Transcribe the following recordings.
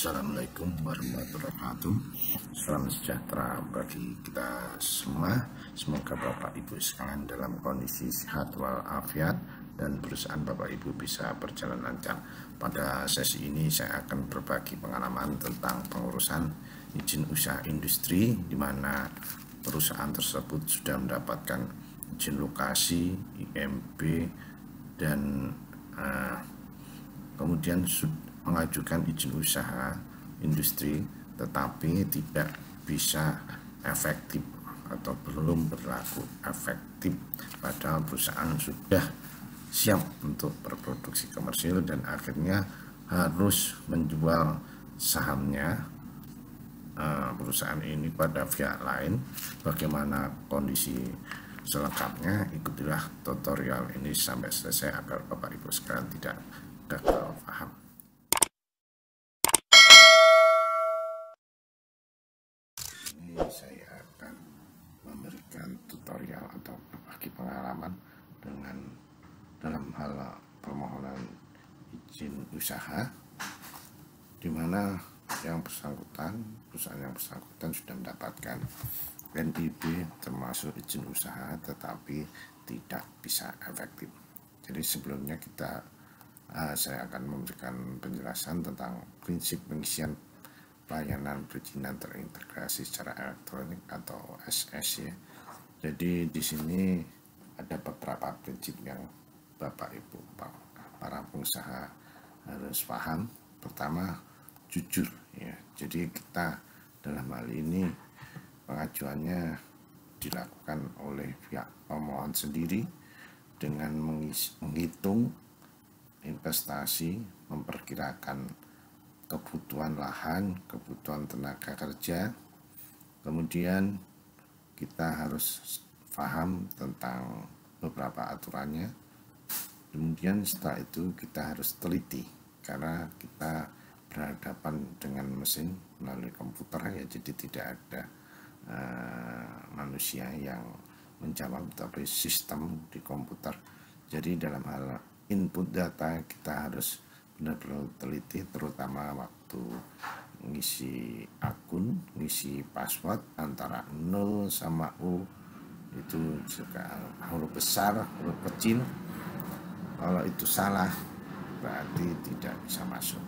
Assalamualaikum warahmatullahi wabarakatuh. Salam sejahtera bagi kita semua. Semoga Bapak Ibu sekalian dalam kondisi sehat walafiat dan perusahaan Bapak Ibu bisa berjalan lancar. Pada sesi ini saya akan berbagi pengalaman tentang pengurusan izin usaha industri, di mana perusahaan tersebut sudah mendapatkan izin lokasi, IMB, dan kemudian mengajukan izin usaha industri, tetapi tidak bisa efektif atau belum berlaku efektif, padahal perusahaan sudah siap untuk berproduksi komersil dan akhirnya harus menjual sahamnya perusahaan ini pada pihak lain. Bagaimana kondisi selengkapnya, ikutilah tutorial ini sampai selesai agar Bapak Ibu sekalian tidak gagal paham. Ini saya akan memberikan tutorial atau berbagi pengalaman dalam hal permohonan izin usaha, di mana perusahaan yang bersangkutan sudah mendapatkan NIB termasuk izin usaha, tetapi tidak bisa efektif. Jadi sebelumnya saya akan memberikan penjelasan tentang prinsip pengisian pelayanan perizinan terintegrasi secara elektronik atau SS ya. Jadi di sini ada beberapa prinsip yang Bapak Ibu para pengusaha harus paham. Pertama, jujur ya. Jadi kita dalam hal ini pengajuannya dilakukan oleh pihak pemohon sendiri dengan menghitung investasi, memperkirakan kebutuhan lahan, kebutuhan tenaga kerja. Kemudian kita harus paham tentang beberapa aturannya. Kemudian setelah itu kita harus teliti, karena kita berhadapan dengan mesin melalui komputer ya, jadi tidak ada manusia yang menjawab, tapi sistem di komputer. Jadi dalam hal input data kita harus benar-benar teliti, terutama waktu ngisi akun, ngisi password antara 0 sama U itu juga huruf besar, huruf kecil. Kalau itu salah berarti tidak bisa masuk.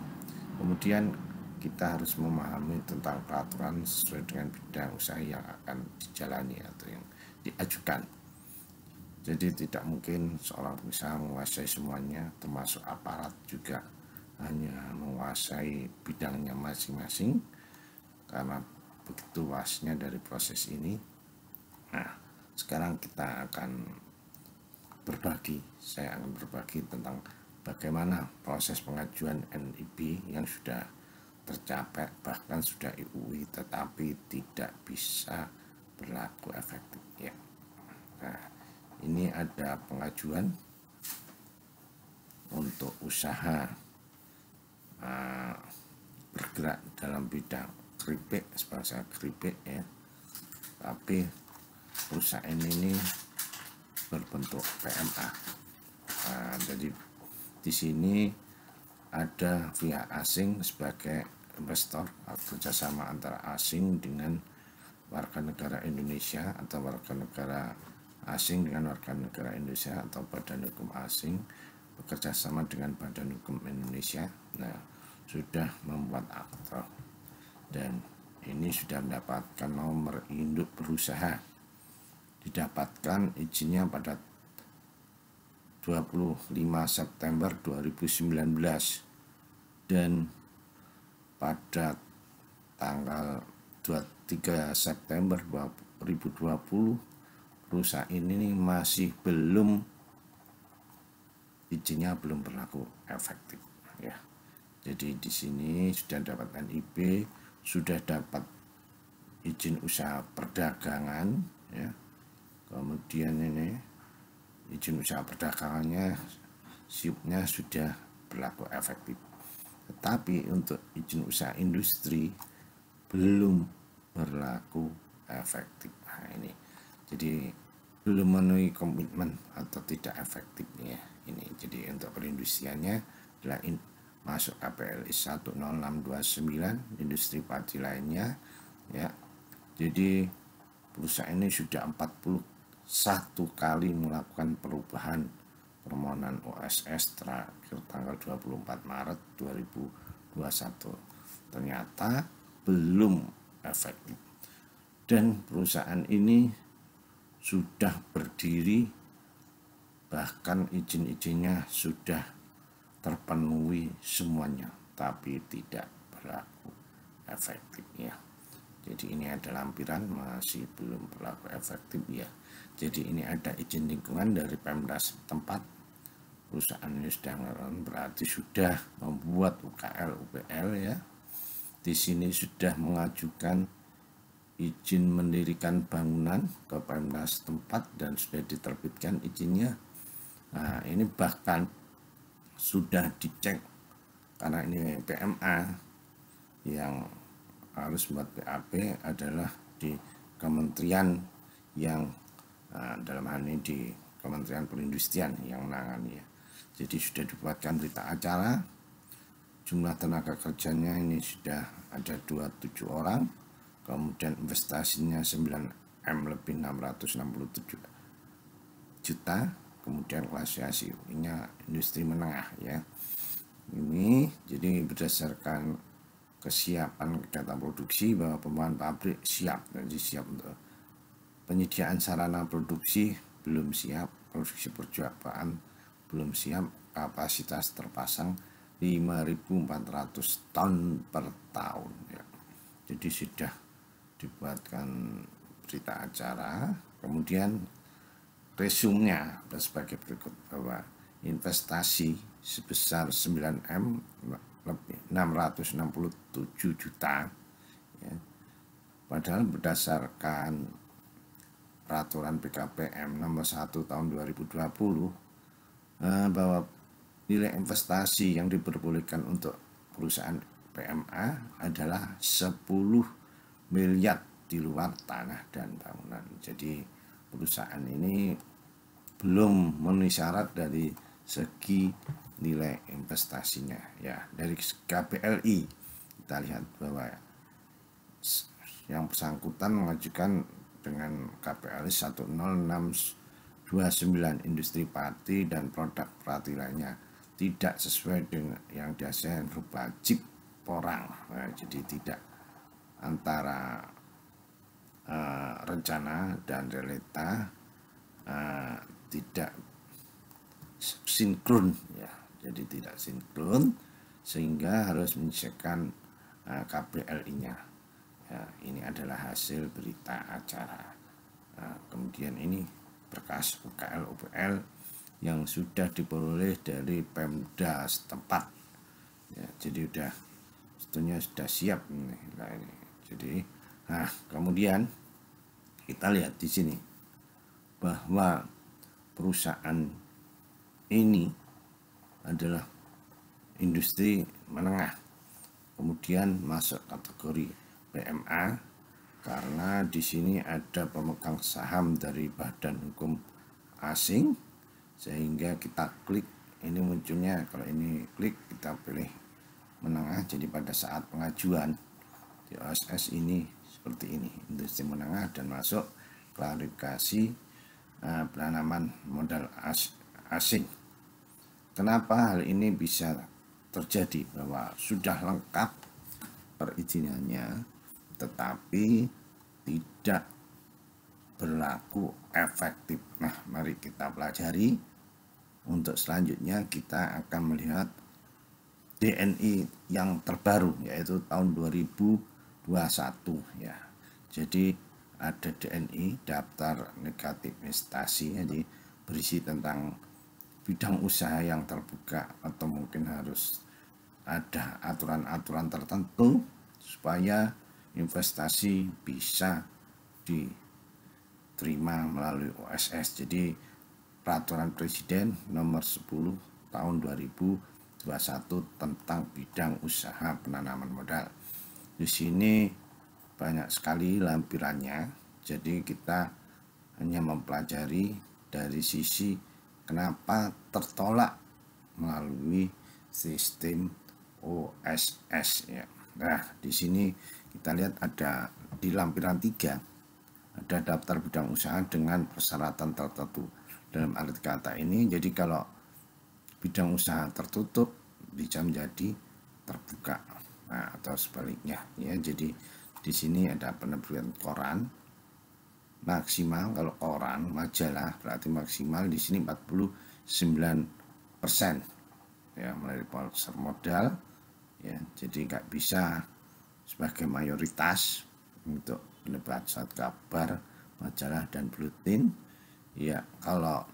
Kemudian kita harus memahami tentang peraturan sesuai dengan bidang usaha yang akan dijalani atau yang diajukan. Jadi tidak mungkin seorang pengusaha menguasai semuanya, termasuk aparat juga hanya menguasai bidangnya masing-masing, karena begitu luasnya dari proses ini. Nah, sekarang saya akan berbagi tentang bagaimana proses pengajuan NIB yang sudah tercapai, bahkan sudah IUI, tetapi tidak bisa berlaku efektif ya. Nah, ini ada pengajuan untuk usaha bergerak dalam bidang keripik, sebangsa keripik ya, tapi perusahaan ini berbentuk PMA. Jadi di sini ada pihak asing sebagai investor, kerjasama antara asing dengan warga negara Indonesia atau warga negara asing dengan warga negara Indonesia atau badan hukum asing bekerja sama dengan badan hukum Indonesia. Nah, sudah membuat akta dan ini sudah mendapatkan nomor induk berusaha. Didapatkan izinnya pada 25 September 2019 dan pada tanggal 23 September 2020 perusahaan ini masih izinnya belum berlaku efektif ya. Jadi di sini sudah dapat NIB, sudah dapat izin usaha perdagangan ya. Kemudian ini izin usaha perdagangannya SIUP-nya sudah berlaku efektif. Tetapi untuk izin usaha industri belum berlaku efektif. Nah, ini jadi belum memenuhi komitmen atau tidak efektifnya ini. Jadi untuk perindustriannya adalah masuk KPLI 10629 industri padi lainnya ya. Jadi perusahaan ini sudah 41 kali melakukan perubahan permohonan OSS terakhir tanggal 24 Maret 2021. Ternyata belum efektif. Dan perusahaan ini sudah berdiri, bahkan izin-izinnya sudah terpenuhi semuanya, tapi tidak berlaku efektif ya. Jadi ini ada lampiran masih belum berlaku efektif ya. Jadi ini ada izin lingkungan dari Pemda setempat. Perusahaan ini sudah berarti sudah membuat UKL UPL ya. Di sini sudah mengajukan izin mendirikan bangunan ke Pemda setempat dan sudah diterbitkan izinnya. Nah, ini bahkan sudah dicek karena ini PMA yang harus buat BAP adalah di kementerian yang dalam hal ini di Kementerian Perindustrian yang menangani ya. Jadi sudah dibuatkan berita acara. Jumlah tenaga kerjanya ini sudah ada 27 orang. Kemudian investasinya 9M lebih 667 juta. Kemudian klasifikasinya industri menengah ya. Ini jadi berdasarkan kesiapan data produksi bahwa pembangunan pabrik siap, jadi siap untuk penyediaan sarana produksi belum siap, produksi perjuangan belum siap, kapasitas terpasang 5.400 ton per tahun ya. Jadi sudah dibuatkan berita acara, kemudian resumenya sebagai berikut bahwa investasi sebesar 9M lebih 667 juta ya. Padahal berdasarkan peraturan BKPM nomor 1 tahun 2020 bahwa nilai investasi yang diperbolehkan untuk perusahaan PMA adalah 10 miliar di luar tanah dan bangunan. Jadi perusahaan ini belum memenuhi syarat dari segi nilai investasinya ya. Dari KPLI kita lihat bahwa yang bersangkutan mengajukan dengan KPLI 10629 industri padi dan produk padi lainnya tidak sesuai dengan yang dihasilkan berupa chip porang. Nah, jadi tidak antara rencana dan realita tidak sinkron ya. Jadi tidak sinkron sehingga harus menyelesaikan KPLI-nya ya. Ini adalah hasil berita acara. Kemudian ini berkas UKL UPL yang sudah diperoleh dari Pemda setempat ya. Jadi sebetulnya sudah siap nih. Nah, ini. Jadi kemudian kita lihat di sini bahwa perusahaan ini adalah industri menengah, kemudian masuk kategori PMA karena di sini ada pemegang saham dari badan hukum asing, sehingga kita klik ini munculnya, kalau ini klik kita pilih menengah. Jadi pada saat pengajuan di OSS ini seperti ini, industri menengah, dan masuk klarifikasi penanaman modal asing. Kenapa hal ini bisa terjadi? Bahwa sudah lengkap perizinannya tetapi tidak berlaku efektif. Nah, mari kita pelajari. Untuk selanjutnya kita akan melihat DNI yang terbaru, yaitu tahun 2021 ya. Jadi ada DNI, daftar negatif investasi, jadi berisi tentang bidang usaha yang terbuka, atau mungkin harus ada aturan-aturan tertentu supaya investasi bisa diterima melalui OSS. Jadi peraturan Presiden nomor 10 tahun 2021 tentang bidang usaha penanaman modal. Di sini banyak sekali lampirannya, jadi kita hanya mempelajari dari sisi kenapa tertolak melalui sistem OSS ya. Nah, di sini kita lihat ada di lampiran 3 ada daftar bidang usaha dengan persyaratan tertentu. Dalam arti kata ini, jadi kalau bidang usaha tertutup bisa menjadi terbuka, nah, atau sebaliknya ya. Jadi di sini ada penerbitan koran maksimal, kalau koran majalah berarti maksimal di sini 49% ya, melalui pasar modal ya. Jadi nggak bisa sebagai mayoritas untuk penerbit surat kabar, majalah dan buletin ya. Kalau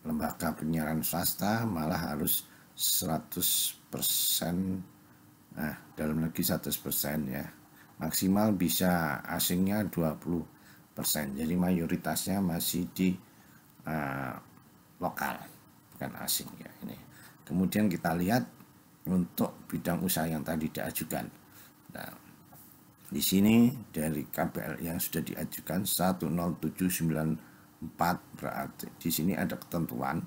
lembaga penyiaran swasta malah harus 100%, nah dalam negeri 100% ya, maksimal bisa asingnya 20%. Jadi mayoritasnya masih di lokal, bukan asing ya ini. Kemudian kita lihat untuk bidang usaha yang tadi diajukan. Nah, di sini dari KPL yang sudah diajukan 10794, berarti di sini ada ketentuan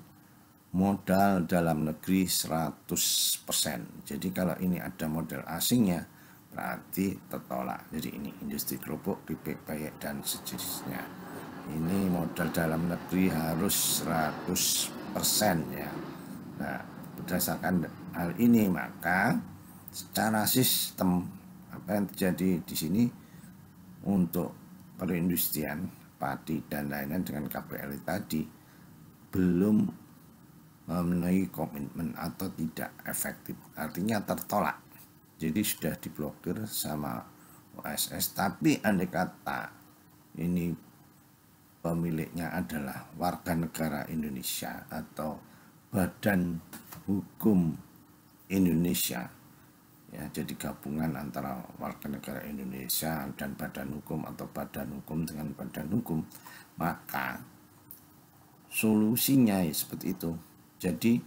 modal dalam negeri 100%. Jadi kalau ini ada modal asingnya berarti tertolak. Jadi ini industri kerupuk, keripik, peyek dan sejenisnya. Ini modal dalam negeri harus 100% ya. Nah, berdasarkan hal ini maka secara sistem apa yang terjadi di sini untuk perindustrian padi dan lain-lain dengan KPL tadi belum memenuhi komitmen atau tidak efektif, artinya tertolak. Jadi sudah diblokir sama OSS. Tapi andai kata ini pemiliknya adalah warga negara Indonesia atau badan hukum Indonesia ya, jadi gabungan antara warga negara Indonesia dan badan hukum atau badan hukum dengan badan hukum, maka solusinya ya seperti itu. Jadi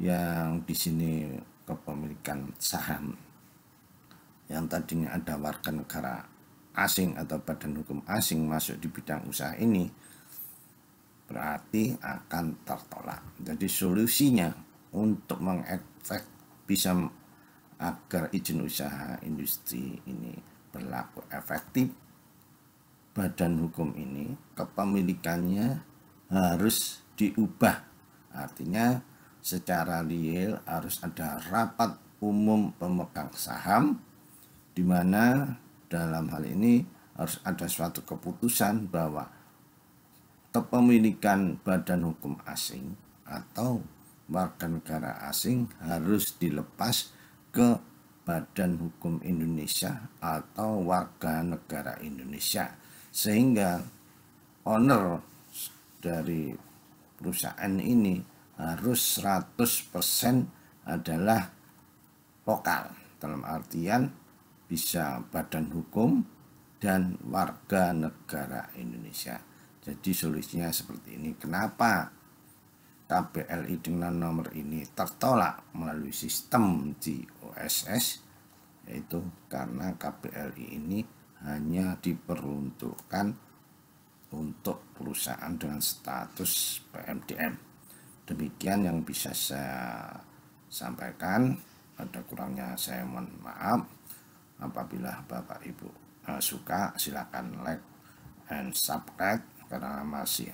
yang di sini kepemilikan saham yang tadinya ada warga negara asing atau badan hukum asing masuk di bidang usaha ini berarti akan tertolak. Jadi solusinya untuk mengefek bisa agar izin usaha industri ini berlaku efektif, badan hukum ini kepemilikannya harus diubah. Artinya secara real harus ada rapat umum pemegang saham, di mana dalam hal ini harus ada suatu keputusan bahwa kepemilikan badan hukum asing atau warga negara asing harus dilepas ke badan hukum Indonesia atau warga negara Indonesia, sehingga owner dari perusahaan ini harus 100% adalah lokal, dalam artian bisa badan hukum dan warga negara Indonesia. Jadi solusinya seperti ini. Kenapa KPLI dengan nomor ini tertolak melalui sistem di OSS? Yaitu karena KPLI ini hanya diperuntukkan untuk perusahaan dengan status PMDM. Demikian yang bisa saya sampaikan. Ada kurangnya saya mohon maaf. Apabila Bapak Ibu suka, silakan like and subscribe, karena masih